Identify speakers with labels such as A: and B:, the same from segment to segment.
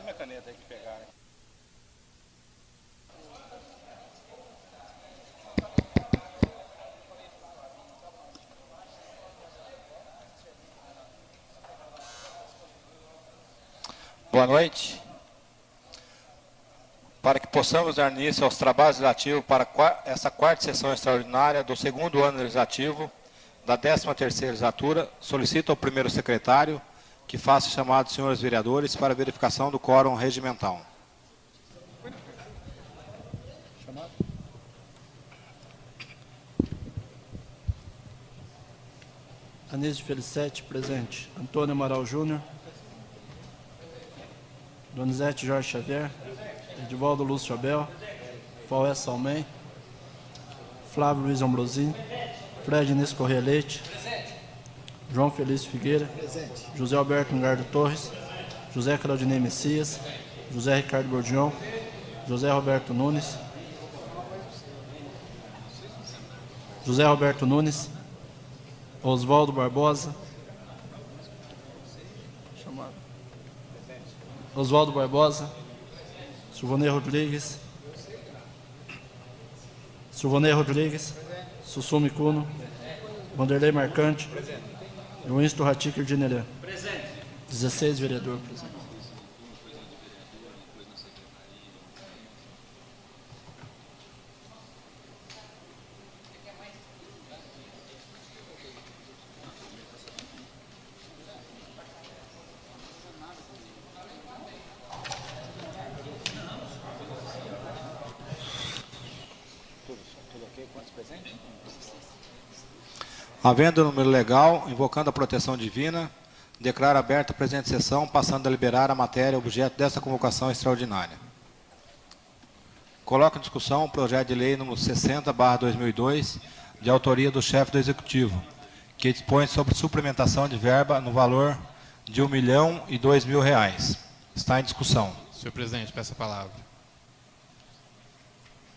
A: minha caneta aí que pegaram. Boa noite. Para que possamos dar início aos trabalhos legislativos para essa quarta sessão extraordinária do segundo ano legislativo da 13ª legislatura, solicito ao primeiro secretário que faça chamado dos senhores vereadores para verificação do quórum regimental.
B: Anísio Felicete, presente. Antônio Amaral Júnior. Donizete Jorge Xavier. Edivaldo Lúcio Abel. Faué Salmem. Flávio Luiz Ambrosim. Fred Início Corrêa Leite. João Felício Figueira. Presente. José Alberto Engardo Torres. José Claudinei Messias. José Ricardo Bordion. José Roberto Nunes. José Roberto Nunes. Oswaldo Barbosa. Oswaldo Barbosa. Silvonei Rodrigues. Silvonei Rodrigues. Sussumi Cuno. Vanderlei Marcante. Winston Raticker de Nerê. 16 vereadores presentes.
A: Havendo o número legal, invocando a proteção divina, declaro aberta a presente sessão, passando a liberar a matéria objeto desta convocação extraordinária. Coloco em discussão o projeto de lei número 60/2002, de autoria do chefe do Executivo, que dispõe sobre suplementação de verba no valor de R$ 1.002.000. Está em discussão.
C: Senhor presidente, peço a palavra.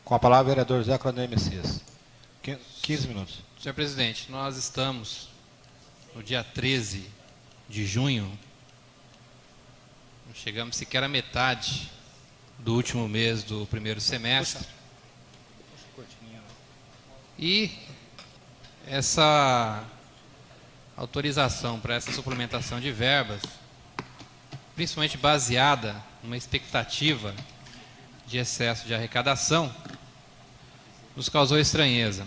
A: Com a palavra, o vereador José Claudinei Messias. 15 minutos.
C: Senhor presidente, nós estamos no dia 13 de junho, não chegamos sequer à metade do último mês do primeiro semestre. E essa autorização para essa suplementação de verbas, principalmente baseada numa expectativa de excesso de arrecadação, nos causou estranheza.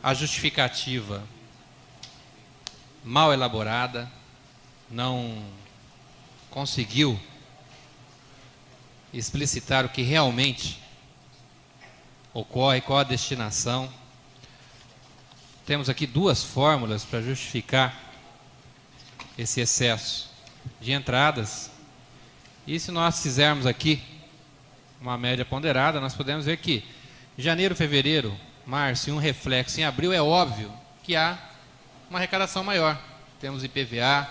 C: A justificativa mal elaborada, não conseguiu explicitar o que realmente ocorre, qual a destinação. Temos aqui duas fórmulas para justificar esse excesso de entradas. E se nós fizermos aqui uma média ponderada, nós podemos ver que janeiro, fevereiro, março e um reflexo em abril, é óbvio que há uma arrecadação maior. Temos IPVA,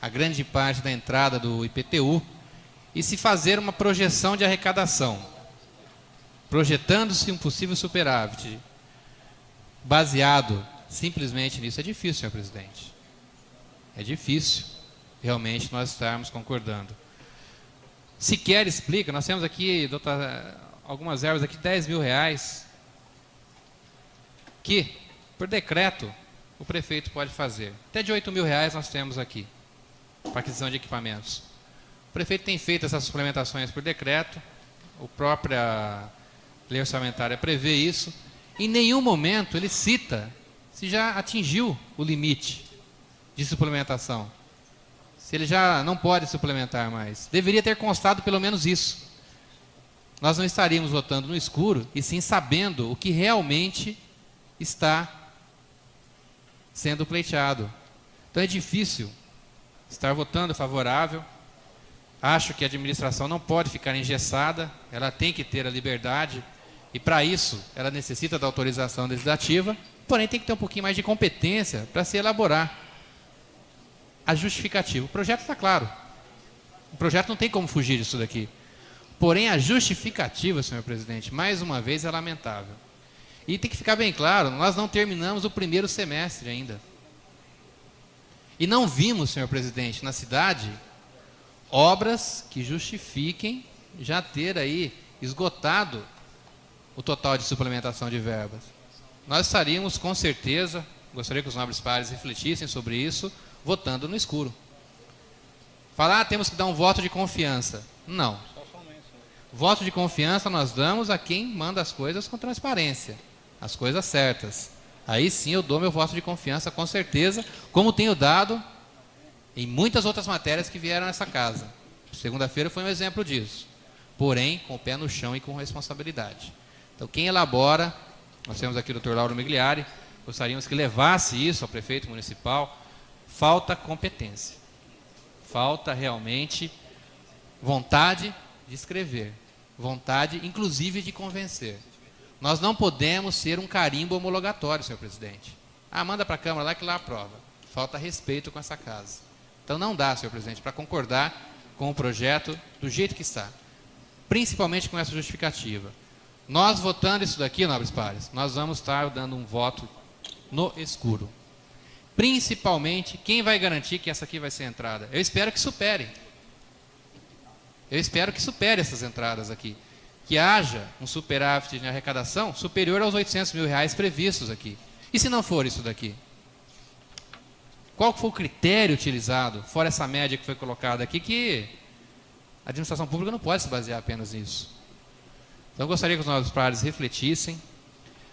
C: a grande parte da entrada do IPTU, e se fazer uma projeção de arrecadação, projetando-se um possível superávit, baseado simplesmente nisso, é difícil, senhor presidente. É difícil, realmente, nós estarmos concordando. Sequer explica, nós temos aqui algumas verbas aqui, R$ 10.000, que, por decreto, o prefeito pode fazer. Até de R$ 8.000 nós temos aqui, para aquisição de equipamentos. O prefeito tem feito essas suplementações por decreto, a própria lei orçamentária prevê isso. Em nenhum momento ele cita se já atingiu o limite de suplementação, se ele já não pode suplementar mais. Deveria ter constado pelo menos isso. Nós não estaríamos votando no escuro, e sim sabendo o que realmente está sendo pleiteado. Então é difícil estar votando favorável. Acho que a administração não pode ficar engessada, ela tem que ter a liberdade, e para isso ela necessita da autorização legislativa, porém tem que ter um pouquinho mais de competência para se elaborar a justificativa. O projeto está claro, o projeto não tem como fugir disso daqui, porém a justificativa, senhor presidente, mais uma vez é lamentável. E tem que ficar bem claro, nós não terminamos o primeiro semestre ainda. E não vimos, senhor presidente, na cidade, obras que justifiquem já ter aí esgotado o total de suplementação de verbas. Nós estaríamos, com certeza, gostaria que os nobres pares refletissem sobre isso, votando no escuro. Falar, temos que dar um voto de confiança. Não. Voto de confiança nós damos a quem manda as coisas com transparência, as coisas certas. Aí sim eu dou meu voto de confiança, com certeza, como tenho dado em muitas outras matérias que vieram nessa casa. Segunda-feira foi um exemplo disso. Porém, com o pé no chão e com responsabilidade. Então, quem elabora, nós temos aqui o Dr. Lauro Migliari, gostaríamos que levasse isso ao prefeito municipal. Falta competência. Falta realmente vontade de escrever. Vontade, inclusive, de convencer. Nós não podemos ser um carimbo homologatório, senhor presidente. Manda para a Câmara lá que lá aprova. Falta respeito com essa casa. Então não dá, senhor presidente, para concordar com o projeto do jeito que está. Principalmente com essa justificativa. Nós votando isso daqui, nobres pares, nós vamos estar dando um voto no escuro. Principalmente, quem vai garantir que essa aqui vai ser a entrada? Eu espero que supere. Eu espero que supere essas entradas aqui. Que haja um superávit de arrecadação superior aos R$800 mil previstos aqui. E se não for isso daqui? Qual foi o critério utilizado, fora essa média que foi colocada aqui, que a administração pública não pode se basear apenas nisso. Então eu gostaria que os nossos pares refletissem.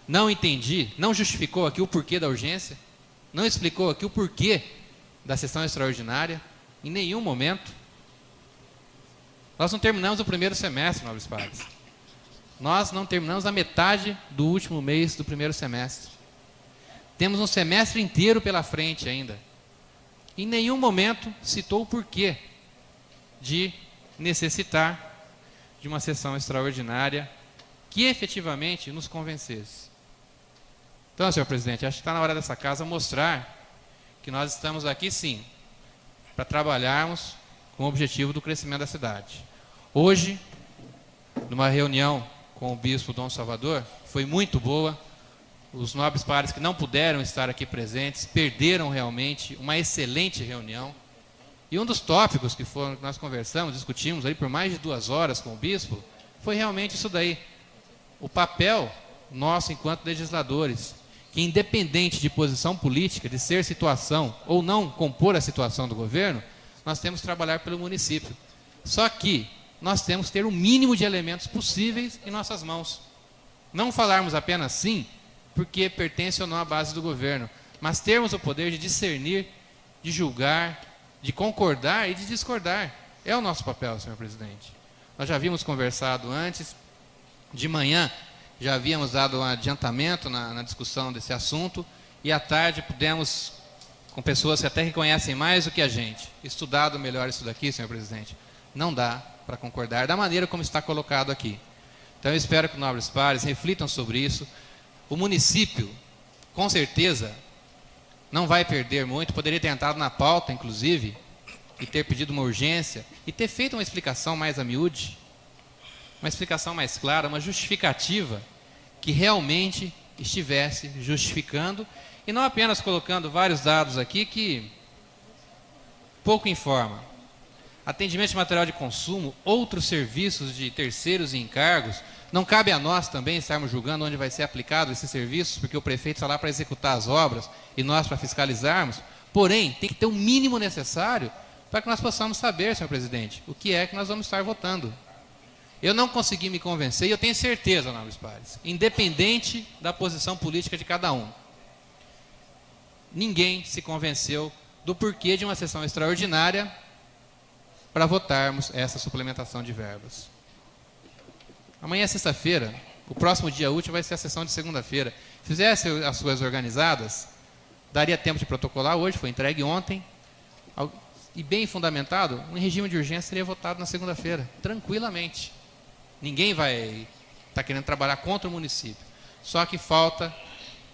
C: Não entendi, não justificou aqui o porquê da urgência, não explicou aqui o porquê da sessão extraordinária, em nenhum momento. Nós não terminamos o primeiro semestre, nobres pares. Nós não terminamos a metade do último mês do primeiro semestre. Temos um semestre inteiro pela frente ainda. Em nenhum momento citou o porquê de necessitar de uma sessão extraordinária que efetivamente nos convencesse. Então, senhor presidente, acho que está na hora dessa casa mostrar que nós estamos aqui, sim, para trabalharmos com o objetivo do crescimento da cidade. Hoje, numa reunião com o bispo Dom Salvador, foi muito boa. Os nobres pares que não puderam estar aqui presentes perderam realmente uma excelente reunião. E um dos tópicos que nós conversamos, discutimos aí por mais de 2 horas com o bispo, foi realmente isso daí. O papel nosso enquanto legisladores, que independente de posição política, de ser situação ou não compor a situação do governo, nós temos que trabalhar pelo município. Só que nós temos que ter o mínimo de elementos possíveis em nossas mãos. Não falarmos apenas sim, porque pertence ou não à base do governo, mas termos o poder de discernir, de julgar, de concordar e de discordar. É o nosso papel, senhor presidente. Nós já havíamos conversado antes, de manhã já havíamos dado um adiantamento na discussão desse assunto, e à tarde pudemos, com pessoas que até que conhecem mais do que a gente, estudado melhor isso daqui, senhor presidente. Não dá para concordar da maneira como está colocado aqui. Então eu espero que os nobres pares reflitam sobre isso. O município, com certeza, não vai perder muito, poderia ter entrado na pauta, inclusive, e ter pedido uma urgência, e ter feito uma explicação mais a miúde, uma explicação mais clara, uma justificativa que realmente estivesse justificando, e não apenas colocando vários dados aqui que pouco informa. Atendimento de material de consumo, outros serviços de terceiros e encargos, não cabe a nós também estarmos julgando onde vai ser aplicado esses serviços, porque o prefeito está lá para executar as obras e nós para fiscalizarmos. Porém, tem que ter o mínimo necessário para que nós possamos saber, senhor presidente, o que é que nós vamos estar votando. Eu não consegui me convencer, e eu tenho certeza, nobres pares, independente da posição política de cada um, ninguém se convenceu do porquê de uma sessão extraordinária para votarmos essa suplementação de verbas. Amanhã é sexta-feira, o próximo dia útil vai ser a sessão de segunda-feira. Se fizesse as coisas organizadas, daria tempo de protocolar hoje, foi entregue ontem, e bem fundamentado, um regime de urgência seria votado na segunda-feira, tranquilamente. Ninguém vai estar querendo trabalhar contra o município. Só que falta,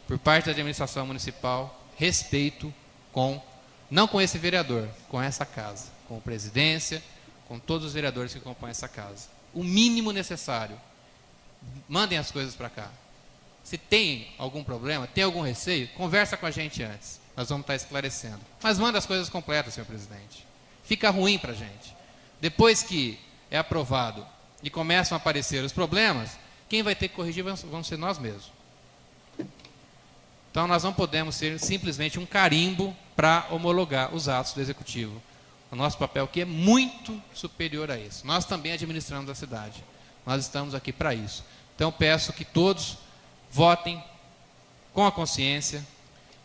C: por parte da administração municipal, respeito não com esse vereador, com essa casa, com a presidência, com todos os vereadores que compõem essa casa. O mínimo necessário. Mandem as coisas para cá. Se tem algum problema, tem algum receio, conversa com a gente antes. Nós vamos estar esclarecendo. Mas manda as coisas completas, senhor presidente. Fica ruim para a gente. Depois que é aprovado e começam a aparecer os problemas, quem vai ter que corrigir vão ser nós mesmos. Então, nós não podemos ser simplesmente um carimbo para homologar os atos do Executivo. O nosso papel aqui é muito superior a isso. Nós também administramos a cidade. Nós estamos aqui para isso. Então, peço que todos votem com a consciência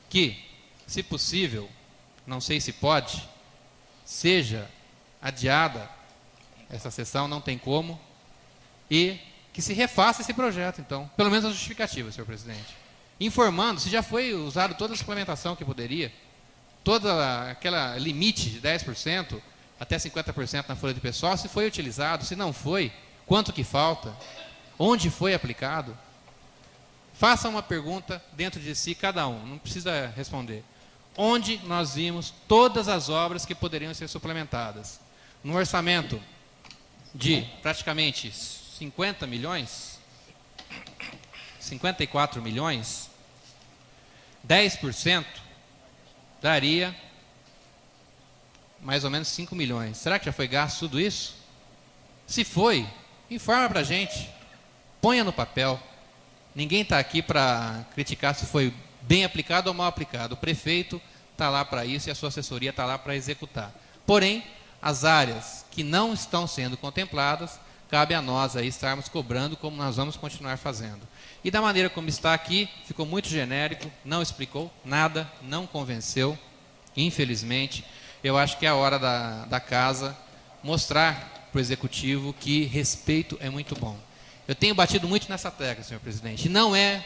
C: que, se possível, não sei se pode, seja adiada essa sessão, não tem como, e que se refaça esse projeto, então. Pelo menos a justificativa, senhor presidente. Informando se já foi usado toda a suplementação que poderia, toda aquela limite de 10%, até 50% na folha de pessoal, se foi utilizado, se não foi, quanto que falta, onde foi aplicado. Faça uma pergunta dentro de si, cada um, não precisa responder. Onde nós vimos todas as obras que poderiam ser suplementadas? No orçamento de praticamente 50 milhões, 54 milhões, 10% daria mais ou menos 5 milhões. Será que já foi gasto tudo isso? Se foi, informa para a gente, ponha no papel. Ninguém está aqui para criticar se foi bem aplicado ou mal aplicado. O prefeito está lá para isso e a sua assessoria está lá para executar. Porém, as áreas que não estão sendo contempladas, cabe a nós aí estarmos cobrando, como nós vamos continuar fazendo. E da maneira como está aqui, ficou muito genérico, não explicou nada, não convenceu, infelizmente. Eu acho que é a hora da casa mostrar para o Executivo que respeito é muito bom. Eu tenho batido muito nessa tecla, senhor presidente, e não é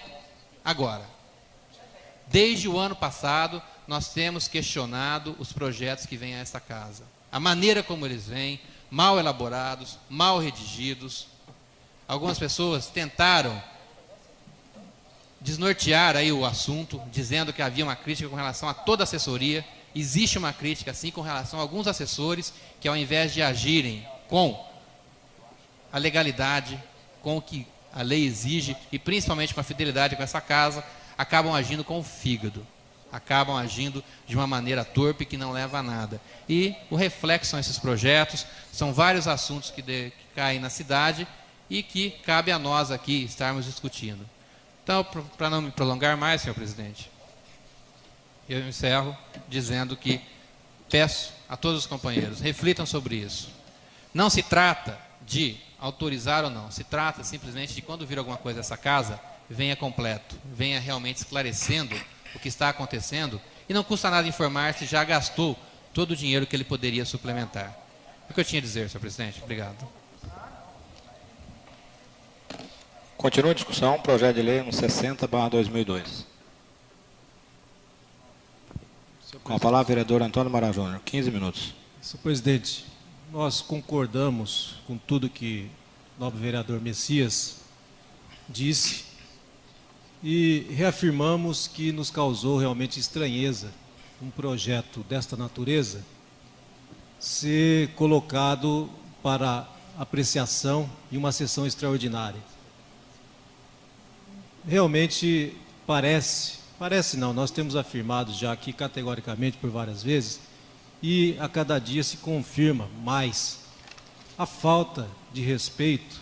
C: agora. Desde o ano passado, nós temos questionado os projetos que vêm a esta casa. A maneira como eles vêm, mal elaborados, mal redigidos. Algumas pessoas tentaram desnortear aí o assunto, dizendo que havia uma crítica com relação a toda a assessoria. Existe uma crítica, sim, com relação a alguns assessores que, ao invés de agirem com a legalidade, com o que a lei exige, e principalmente com a fidelidade com essa casa, acabam agindo com o fígado. Acabam agindo de uma maneira torpe que não leva a nada. E o reflexo são esses projetos, são vários assuntos que caem na cidade e que cabe a nós aqui estarmos discutindo. Então, para não me prolongar mais, senhor presidente, eu encerro dizendo que peço a todos os companheiros, reflitam sobre isso. Não se trata de autorizar ou não, se trata simplesmente de, quando vir alguma coisa dessa casa, venha completo, venha realmente esclarecendo o que está acontecendo, e não custa nada informar se já gastou todo o dinheiro que ele poderia suplementar. É o que eu tinha a dizer, senhor presidente. Obrigado.
A: Continua a discussão, projeto de lei 60/2002. Com a palavra, vereador Antônio Mara Júnior, 15 minutos.
D: Senhor presidente, nós concordamos com tudo que o nobre vereador Messias disse e reafirmamos que nos causou realmente estranheza um projeto desta natureza ser colocado para apreciação em uma sessão extraordinária. Realmente parece não, nós temos afirmado já aqui categoricamente por várias vezes, e a cada dia se confirma mais a falta de respeito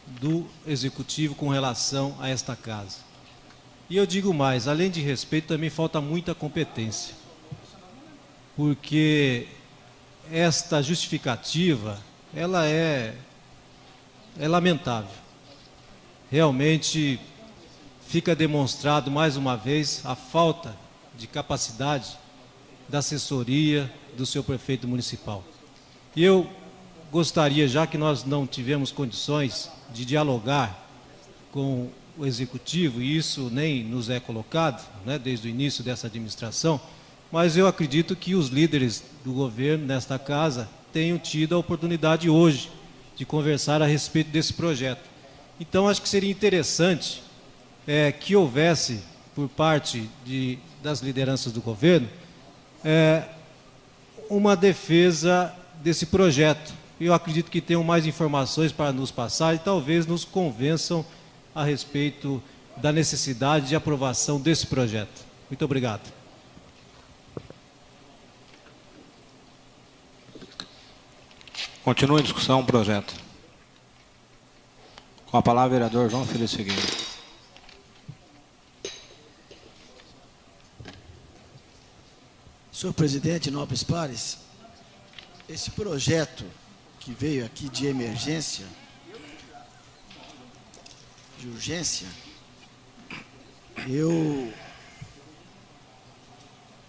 D: do Executivo com relação a esta casa. E eu digo mais, além de respeito, também falta muita competência, porque esta justificativa, ela é lamentável. Realmente fica demonstrado mais uma vez a falta de capacidade da assessoria do seu prefeito municipal. E eu gostaria, já que nós não tivemos condições de dialogar com o Executivo, e isso nem nos é colocado, né, desde o início dessa administração, mas eu acredito que os líderes do governo nesta casa tenham tido a oportunidade hoje de conversar a respeito desse projeto. Então, acho que seria interessante que houvesse, por parte das lideranças do governo, uma defesa desse projeto. Eu acredito que tenham mais informações para nos passar e talvez nos convençam a respeito da necessidade de aprovação desse projeto. Muito obrigado.
A: Continua em discussão o projeto. Com a palavra, o vereador João Felício Figueiredo.
E: Senhor presidente, nobres pares, esse projeto que veio aqui de emergência, de urgência, eu,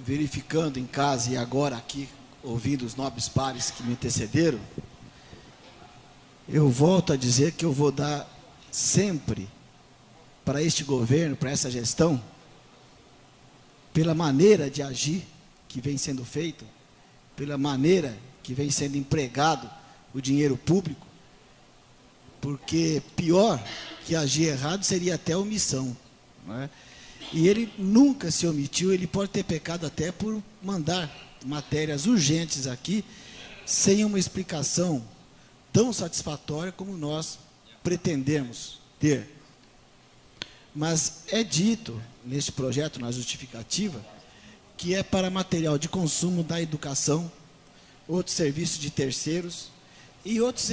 E: verificando em casa e agora aqui, ouvindo os nobres pares que me antecederam, eu volto a dizer que eu vou dar sempre para este governo, para essa gestão, pela maneira de agir que vem sendo feita, pela maneira que vem sendo empregado o dinheiro público, porque pior que agir errado seria até omissão, não é? E ele nunca se omitiu, ele pode ter pecado até por mandar matérias urgentes aqui, sem uma explicação tão satisfatória como nós pretendemos ter. Mas é dito neste projeto, na justificativa, que é para material de consumo da educação, outros serviços de terceiros e outros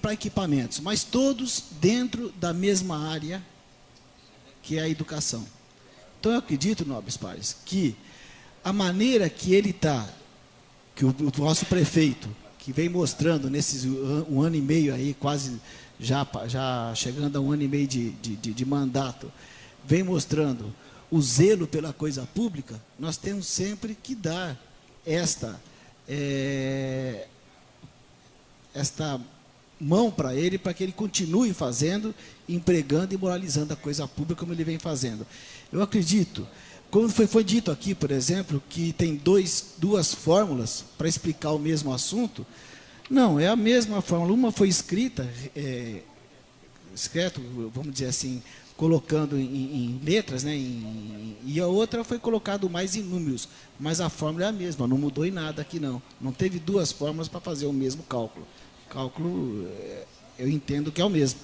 E: para equipamentos, mas todos dentro da mesma área que é a educação. Então eu acredito, nobres pares, que a maneira que ele está, que o nosso prefeito, que vem mostrando nesses um ano e meio aí, quase já chegando a um ano e meio de mandato, vem mostrando o zelo pela coisa pública, nós temos sempre que dar esta mão para ele, para que ele continue fazendo, empregando e moralizando a coisa pública como ele vem fazendo. Eu acredito, como foi dito aqui, por exemplo, que tem duas fórmulas para explicar o mesmo assunto. Não, é a mesma fórmula. Uma foi escrita, vamos dizer assim, colocando em letras, né, e a outra foi colocado mais em números. Mas a fórmula é a mesma, não mudou em nada aqui não. Não teve duas fórmulas para fazer o mesmo cálculo. O cálculo, eu entendo que é o mesmo.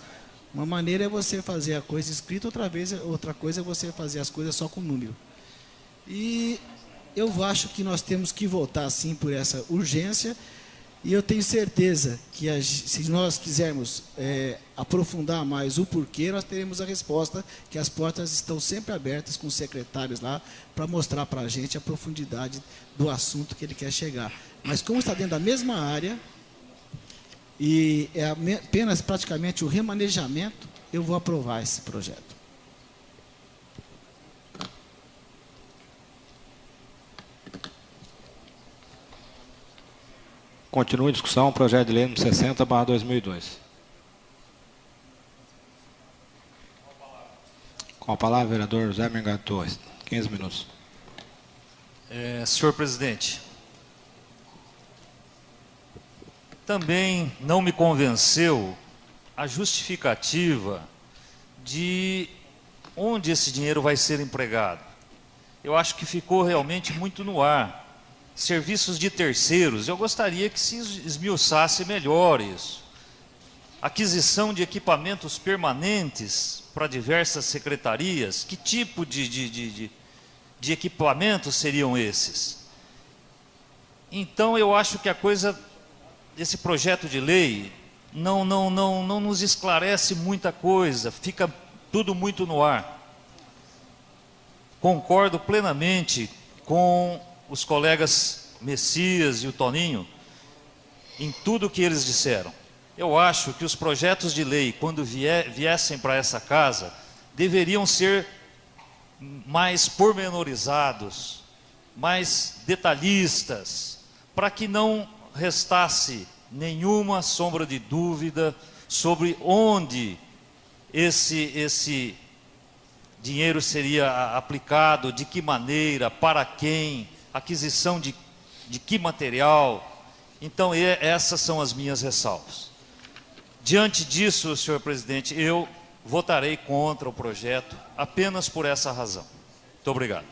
E: Uma maneira é você fazer a coisa escrita, outra coisa é você fazer as coisas só com número. E eu acho que nós temos que votar, sim, por essa urgência, e eu tenho certeza que se nós quisermos aprofundar mais o porquê, nós teremos a resposta, que as portas estão sempre abertas com os secretários lá, para mostrar para a gente a profundidade do assunto que ele quer chegar. Mas como está dentro da mesma área, e é apenas praticamente o remanejamento, eu vou aprovar esse projeto.
A: Continua em discussão o projeto de lei número 60/2002. Com a palavra, o vereador José Mengar Torres. 15 minutos.
F: Senhor presidente, também não me convenceu a justificativa de onde esse dinheiro vai ser empregado. Eu acho que ficou realmente muito no ar. Serviços de terceiros, eu gostaria que se esmiuçasse melhor isso. Aquisição de equipamentos permanentes para diversas secretarias, que tipo de equipamentos seriam esses? Então eu acho que esse projeto de lei não nos esclarece muita coisa, fica tudo muito no ar. Concordo plenamente com os colegas Messias e o Toninho em tudo que eles disseram. Eu acho que os projetos de lei, quando viessem para essa casa, deveriam ser mais pormenorizados, mais detalhistas, para que não restasse nenhuma sombra de dúvida sobre onde esse dinheiro seria aplicado, de que maneira, para quem, aquisição de que material. Então, essas são as minhas ressalvas. Diante disso, senhor presidente, eu votarei contra o projeto apenas por essa razão. Muito obrigado.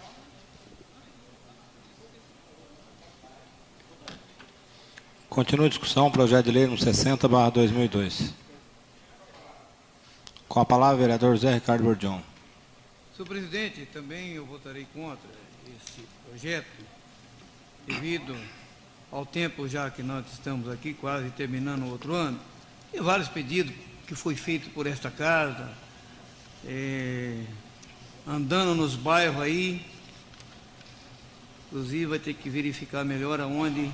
A: Continua a discussão, projeto de lei número 60/2002. Com a palavra, o vereador Zé Ricardo Bordion.
G: Senhor presidente, também eu votarei contra esse projeto, devido ao tempo já que nós estamos aqui, quase terminando o outro ano, tem vários pedidos que foi feito por esta casa, andando nos bairros aí, inclusive vai ter que verificar melhor aonde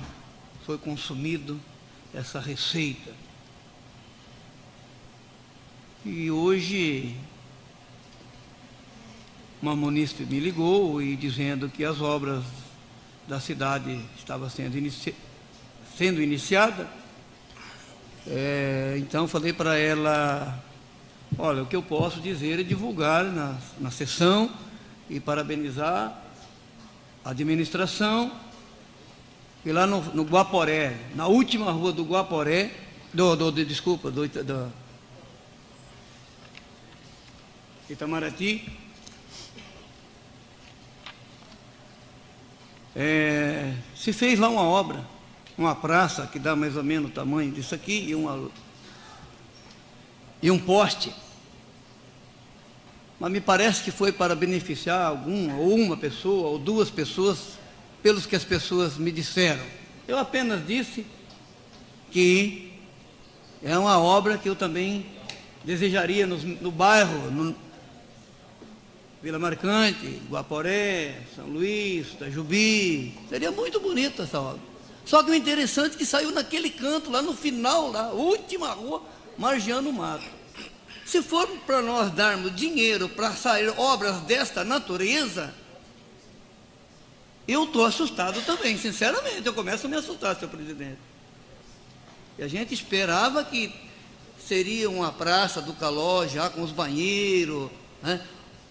G: foi consumido essa receita. E hoje uma munícipe me ligou e dizendo que as obras da cidade estavam sendo iniciadas. Então falei para ela, olha, o que eu posso dizer é divulgar na sessão e parabenizar a administração. E lá no Guaporé, na última rua do Guaporé, do Itamaraty, se fez lá uma obra, uma praça que dá mais ou menos o tamanho disso aqui e um poste. Mas me parece que foi para beneficiar uma pessoa ou duas pessoas, pelos que as pessoas me disseram. Eu apenas disse que é uma obra que eu também desejaria no bairro, Vila Marcante, Guaporé, São Luís, Itajubi. Seria muito bonita essa obra. Só que o interessante é que saiu naquele canto, lá no final, lá, última rua, margeando o mato. Se for para nós darmos dinheiro para sair obras desta natureza, eu estou assustado também, sinceramente, eu começo a me assustar, senhor presidente. E a gente esperava que seria uma praça do Caló, já com os banheiros, né?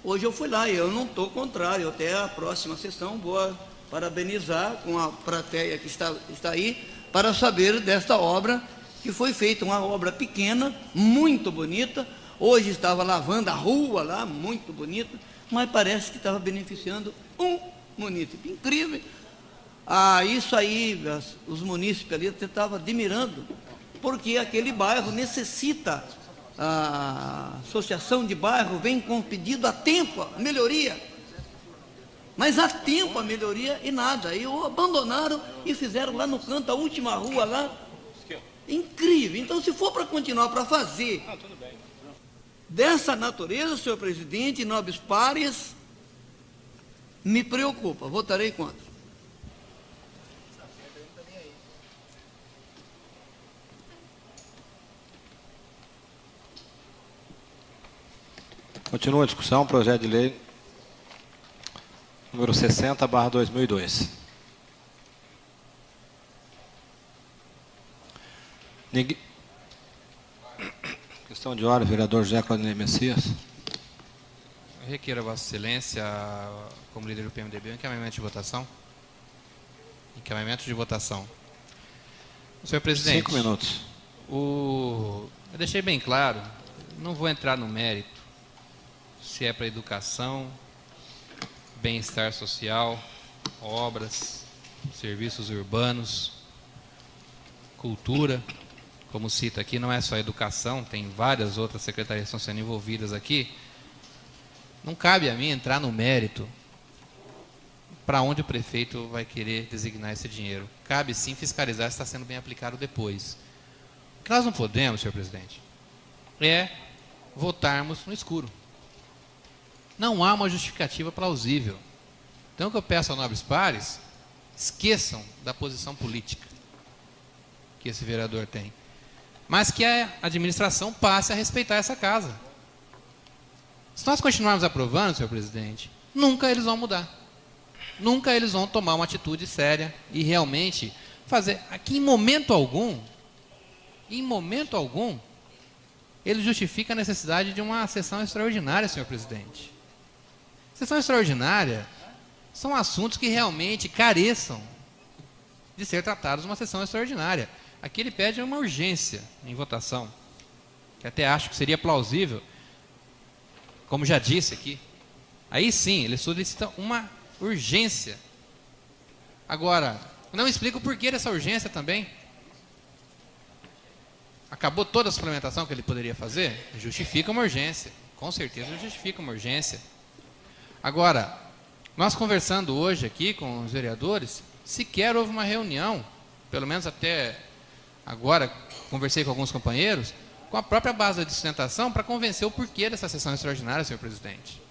G: Hoje eu fui lá e eu não estou contrário, até a próxima sessão vou parabenizar com a plateia que está aí, para saber desta obra que foi feita, uma obra pequena, muito bonita. Hoje estava lavando a rua lá, muito bonita, mas parece que estava beneficiando um munícipe. Incrível. Isso aí, os munícipes ali estavam admirando, porque aquele bairro necessita, a associação de bairro vem com pedido há tempo, a melhoria. Mas há tempo a melhoria e nada. E abandonaram e fizeram lá no canto, a última rua lá. Incrível. Então, se for para continuar, para fazer dessa natureza, senhor presidente, nobres pares, me preocupa. Votarei contra.
A: Continua a discussão, projeto de lei número 60/2002. Questão de ordem, vereador José Claudinei Messias.
C: Eu requeiro a Vossa Excelência, como líder do PMDB, um encaminhamento de votação. Encaminhamento de votação. Senhor presidente,
A: 5 minutos.
C: Eu deixei bem claro, não vou entrar no mérito, se é para educação, bem-estar social, obras, serviços urbanos, cultura, como cita aqui, não é só educação, tem várias outras secretarias que estão sendo envolvidas aqui. Não cabe a mim entrar no mérito para onde o prefeito vai querer designar esse dinheiro. Cabe sim fiscalizar se está sendo bem aplicado depois. O que nós não podemos, senhor presidente, é votarmos no escuro. Não há uma justificativa plausível. Então, o que eu peço aos nobres pares, esqueçam da posição política que esse vereador tem, mas que a administração passe a respeitar essa casa. Se nós continuarmos aprovando, senhor presidente, nunca eles vão mudar. Nunca eles vão tomar uma atitude séria e realmente fazer. Aqui, em momento algum, ele justifica a necessidade de uma sessão extraordinária, senhor presidente. Sessão extraordinária são assuntos que realmente careçam de ser tratados numa sessão extraordinária. Aqui ele pede uma urgência em votação, que até acho que seria plausível, como já disse aqui. Aí sim, ele solicita uma urgência. Agora, não explica o porquê dessa urgência também. Acabou toda a suplementação que ele poderia fazer? Justifica uma urgência. Com certeza justifica uma urgência. Agora, nós conversando hoje aqui com os vereadores, sequer houve uma reunião pelo menos até agora, conversei com alguns companheiros, com a própria base de sustentação para convencer o porquê dessa sessão extraordinária, senhor presidente.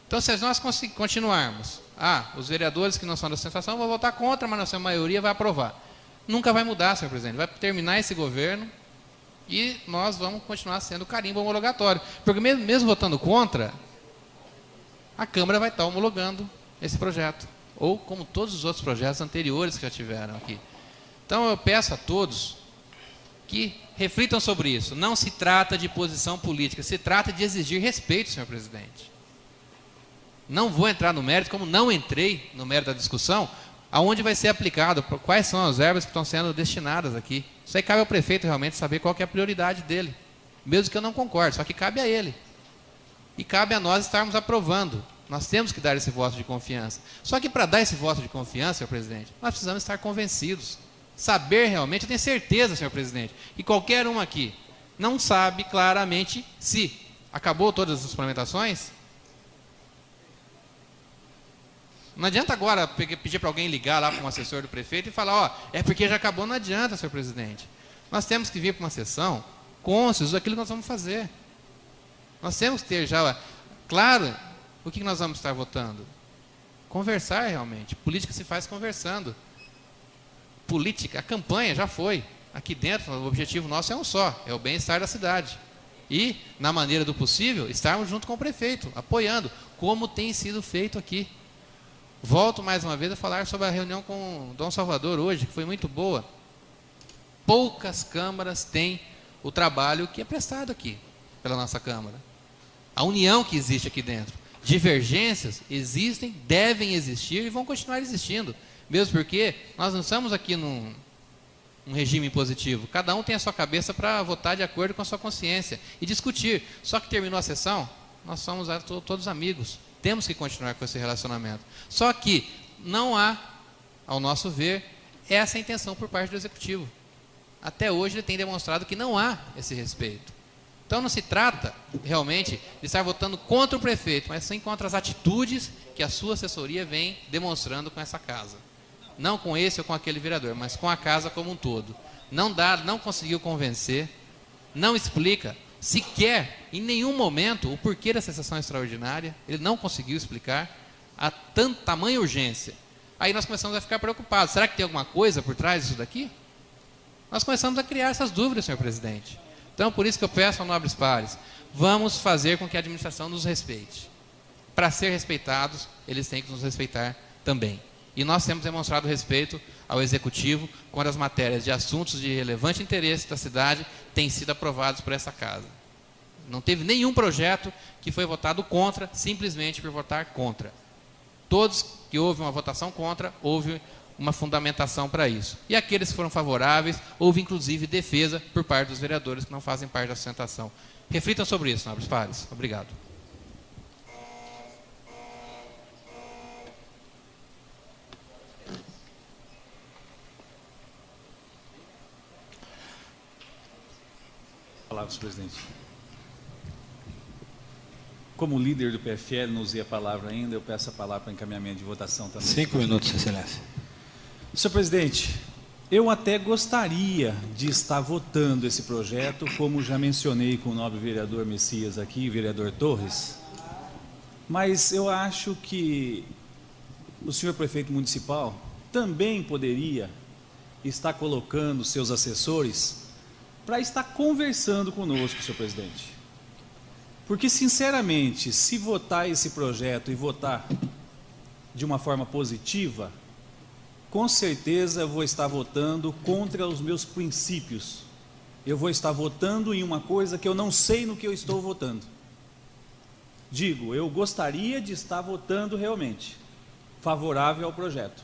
C: Então, se nós continuarmos, os vereadores que não são da sustentação vão votar contra, mas a sua maioria vai aprovar. Nunca vai mudar, senhor presidente. Vai terminar esse governo e nós vamos continuar sendo carimbo homologatório. Porque mesmo votando contra, a Câmara vai estar homologando esse projeto. Ou como todos os outros projetos anteriores que já tiveram aqui. Então, eu peço a todos que reflitam sobre isso. Não se trata de posição política, se trata de exigir respeito, senhor presidente. Não vou entrar no mérito, como não entrei no mérito da discussão, aonde vai ser aplicado, quais são as verbas que estão sendo destinadas aqui. Isso aí cabe ao prefeito realmente saber qual que é a prioridade dele. Mesmo que eu não concorde, só que cabe a ele. E cabe a nós estarmos aprovando. Nós temos que dar esse voto de confiança. Só que para dar esse voto de confiança, senhor presidente, nós precisamos estar convencidos. Saber realmente, eu tenho certeza, senhor presidente, que qualquer um aqui não sabe claramente se acabou todas as suplementações. Não adianta agora pedir para alguém ligar lá para um assessor do prefeito e falar, é porque já acabou, não adianta, senhor presidente. Nós temos que vir para uma sessão cônscios daquilo que nós vamos fazer. Nós temos que ter já claro o que nós vamos estar votando. Conversar realmente. Política se faz conversando. Política, a campanha já foi. Aqui dentro, o objetivo nosso é um só, é o bem-estar da cidade. E, na maneira do possível, estarmos junto com o prefeito, apoiando, como tem sido feito aqui. Volto mais uma vez a falar sobre a reunião com o Dom Salvador hoje, que foi muito boa. Poucas câmaras têm o trabalho que é prestado aqui pela nossa Câmara. A união que existe aqui dentro. Divergências existem, devem existir e vão continuar existindo. Mesmo porque nós não estamos aqui num regime impositivo. Cada um tem a sua cabeça para votar de acordo com a sua consciência e discutir. Só que terminou a sessão, nós somos todos amigos. Temos que continuar com esse relacionamento. Só que não há, ao nosso ver, essa intenção por parte do Executivo. Até hoje ele tem demonstrado que não há esse respeito. Então não se trata realmente de estar votando contra o prefeito, mas sim contra as atitudes que a sua assessoria vem demonstrando com essa casa. Não com esse ou com aquele vereador, mas com a casa como um todo. Não conseguiu convencer, não explica sequer, em nenhum momento, o porquê dessa sessão extraordinária. Ele não conseguiu explicar a tamanha urgência. Aí nós começamos a ficar preocupados. Será que tem alguma coisa por trás disso daqui? Nós começamos a criar essas dúvidas, senhor presidente. Então, por isso que eu peço ao nobres pares, vamos fazer com que a administração nos respeite. Para ser respeitados, eles têm que nos respeitar também. E nós temos demonstrado respeito ao Executivo quando as matérias de assuntos de relevante interesse da cidade têm sido aprovados por essa casa. Não teve nenhum projeto que foi votado contra, simplesmente por votar contra. Todos que houve uma votação contra, houve uma fundamentação para isso. E aqueles que foram favoráveis, houve inclusive defesa por parte dos vereadores que não fazem parte da sustentação. Reflitam sobre isso, nobres pares. Obrigado.
H: Palavras, presidente. Como líder do PFL, não usei a palavra ainda, eu peço a palavra para encaminhamento de votação também.
A: 5 minutos, excelência.
H: Senhor presidente, eu até gostaria de estar votando esse projeto, como já mencionei com o nobre vereador Messias aqui, vereador Torres, mas eu acho que o senhor prefeito municipal também poderia estar colocando seus assessores para estar conversando conosco, senhor presidente. Porque, sinceramente, se votar esse projeto e votar de uma forma positiva, com certeza eu vou estar votando contra os meus princípios. Eu vou estar votando em uma coisa que eu não sei no que eu estou votando. Digo, eu gostaria de estar votando realmente favorável ao projeto.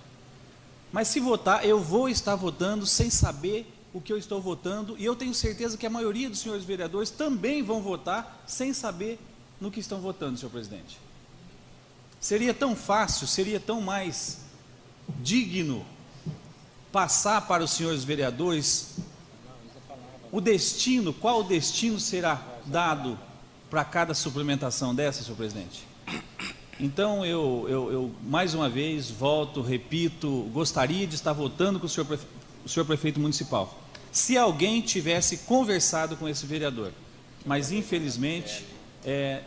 H: Mas se votar, eu vou estar votando sem saber o que eu estou votando, e eu tenho certeza que a maioria dos senhores vereadores também vão votar sem saber no que estão votando, senhor presidente. Seria tão fácil, seria tão mais digno passar para os senhores vereadores o destino, qual o destino será dado para cada suplementação dessa, senhor presidente. Então, eu mais uma vez volto, repito, gostaria de estar votando com o senhor prefeito, o senhor prefeito municipal, se alguém tivesse conversado com esse vereador. Mas, infelizmente,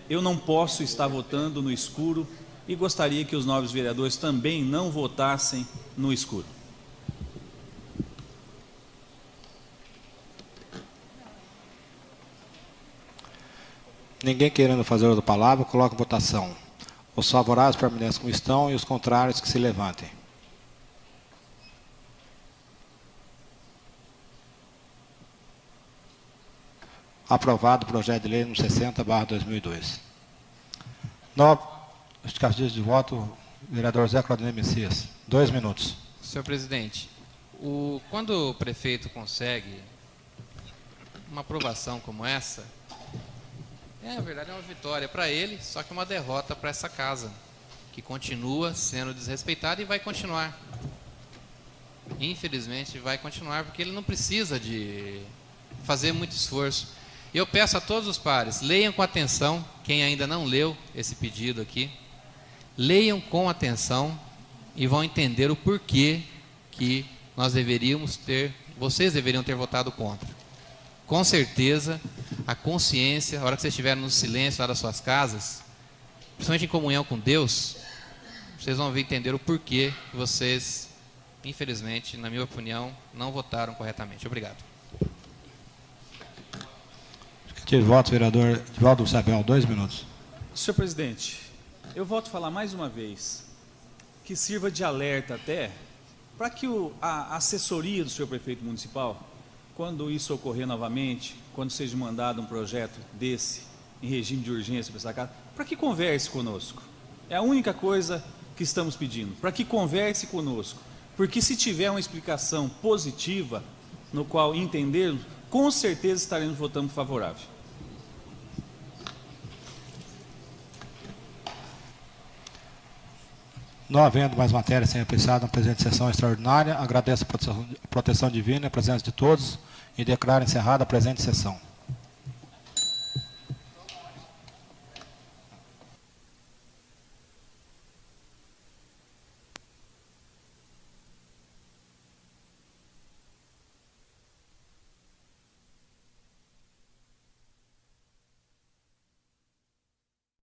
H: eu não posso estar votando no escuro e gostaria que os nobres vereadores também não votassem no escuro.
A: Ninguém querendo fazer outra palavra, coloca em votação. Os favoráveis permanecem como estão e os contrários que se levantem. Aprovado o projeto de lei número 60/2002. Justificativa de voto, vereador Zé Claudinei Messias. 2 minutos.
C: Senhor presidente, quando o prefeito consegue uma aprovação como essa, na verdade é uma vitória para ele, só que uma derrota para essa casa, que continua sendo desrespeitada e vai continuar. Infelizmente vai continuar, porque ele não precisa de fazer muito esforço. Eu peço a todos os pares, leiam com atenção, quem ainda não leu esse pedido aqui, leiam com atenção e vão entender o porquê que vocês deveriam ter votado contra. Com certeza, a consciência, a hora que vocês estiverem no silêncio lá das suas casas, principalmente em comunhão com Deus, vocês vão entender o porquê que vocês, infelizmente, na minha opinião, não votaram corretamente. Obrigado.
A: De voto, vereador Edivaldo Lúcio Abel, 2 minutos.
H: Senhor presidente, eu volto a falar mais uma vez, que sirva de alerta até, para que a assessoria do senhor prefeito municipal, quando isso ocorrer novamente, quando seja mandado um projeto desse, em regime de urgência para essa casa, para que converse conosco. É a única coisa que estamos pedindo, para que converse conosco. Porque se tiver uma explicação positiva, no qual entendermos, com certeza estaremos votando favorável.
A: Não havendo mais matéria sem apreciada na presente sessão extraordinária, agradeço a proteção divina e a presença de todos e declaro encerrada a presente sessão.